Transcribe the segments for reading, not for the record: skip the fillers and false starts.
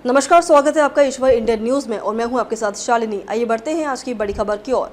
नमस्कार, स्वागत है आपका ईश्वर इंडियन न्यूज में और मैं हूं आपके साथ शालिनी। आइए बढ़ते हैं आज की बड़ी खबर की ओर।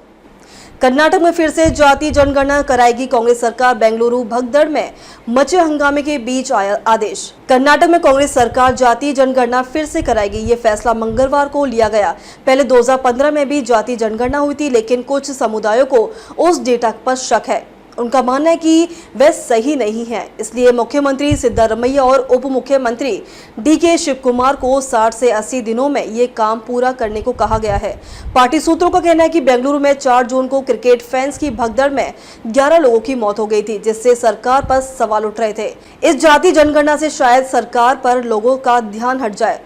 कर्नाटक में फिर से जाति जनगणना कराएगी कांग्रेस सरकार। बेंगलुरु भगदड़ में मचे हंगामे के बीच आया आदेश। कर्नाटक में कांग्रेस सरकार जाति जनगणना फिर से कराएगी। ये फैसला मंगलवार को लिया गया। पहले 2015 में भी जाति जनगणना हुई थी, लेकिन कुछ समुदायों को उस डेटा पर शक है। उनका मानना है कि वह सही नहीं है, इसलिए मुख्यमंत्री सिद्धारमैया और उप मुख्यमंत्री डीके शिवकुमार को 60 से 80 दिनों में ये काम पूरा करने को कहा गया है। पार्टी सूत्रों का कहना है कि बेंगलुरु में 4 जून को क्रिकेट फैंस की भगदड़ में 11 लोगों की मौत हो गई थी, जिससे सरकार पर सवाल उठ रहे थे। इस जाति जनगणना से शायद सरकार पर लोगों का ध्यान हट जाए।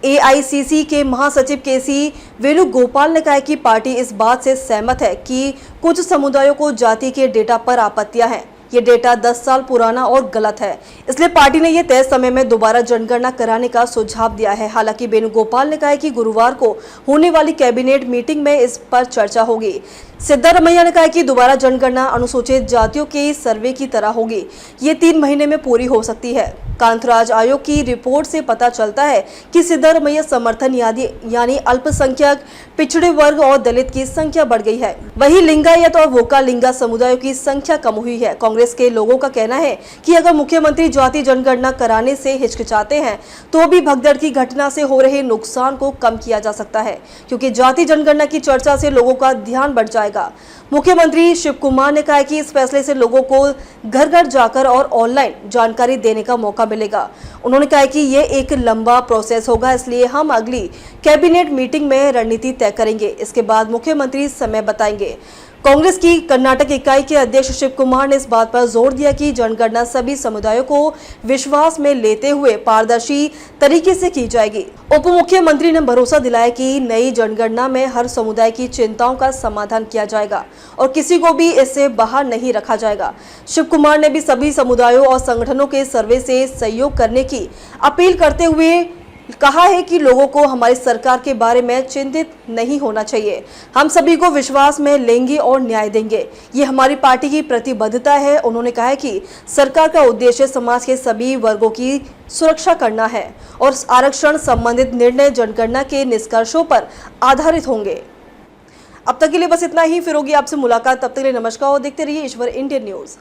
एआईसीसी के महासचिव केसी वेणुगोपाल ने कहा कि पार्टी इस बात से सहमत है कि कुछ समुदायों को जाति के डेटा पर आपत्तियां हैं। ये डेटा 10 साल पुराना और गलत है, इसलिए पार्टी ने यह तय समय में दोबारा जनगणना कराने का सुझाव दिया है। हालांकि वेणुगोपाल ने कहा कि गुरुवार को होने वाली कैबिनेट मीटिंग में इस पर चर्चा होगी। सिद्धारमैया ने कहा कि दोबारा जनगणना अनुसूचित जातियों के सर्वे की तरह होगी। ये 3 महीने में पूरी हो सकती है। कांतराज आयोग की रिपोर्ट से पता चलता है कि सिद्धारमैया समर्थन यानी अल्पसंख्यक, पिछड़े वर्ग और दलित की संख्या बढ़ गई है। वहीं लिंगायत और वोकालिंगा समुदायों की संख्या कम हुई है। कांग्रेस के लोगों का कहना है कि अगर मुख्यमंत्री जाति जनगणना कराने से हिचकिचाते हैं तो भी भगदड़ की घटना से हो रहे नुकसान को कम किया जा सकता है, क्योंकि जाति जनगणना की चर्चा से लोगों का ध्यान बढ़ जाएगा। मुख्यमंत्री शिवकुमार ने कहा कि इस फैसले से लोगों को घर घर जाकर और ऑनलाइन जानकारी देने का मौका मिलेगा। उन्होंने कहा कि यह एक लंबा प्रोसेस होगा, इसलिए हम अगली कैबिनेट मीटिंग में रणनीति तय करेंगे। इसके बाद मुख्यमंत्री समय बताएंगे। कांग्रेस की कर्नाटक इकाई के अध्यक्ष शिव कुमार ने इस बात पर जोर दिया कि जनगणना सभी समुदायों को विश्वास में लेते हुए पारदर्शी तरीके से की जाएगी। उप मुख्यमंत्री ने भरोसा दिलाया कि नई जनगणना में हर समुदाय की चिंताओं का समाधान किया जाएगा और किसी को भी इससे बाहर नहीं रखा जाएगा। शिव कुमार ने भी सभी समुदायों और संगठनों के सर्वे से सहयोग करने की अपील करते हुए कहा है कि लोगों को हमारी सरकार के बारे में चिंतित नहीं होना चाहिए। हम सभी को विश्वास में लेंगे और न्याय देंगे। ये हमारी पार्टी की प्रतिबद्धता है। उन्होंने कहा कि सरकार का उद्देश्य समाज के सभी वर्गों की सुरक्षा करना है और आरक्षण संबंधित निर्णय जनगणना के निष्कर्षों पर आधारित होंगे। अब तक के लिए बस इतना ही। फिर होगी आपसे मुलाकात। तब तक के लिए नमस्कार और देखते रहिए ईश्वर इंडियन न्यूज।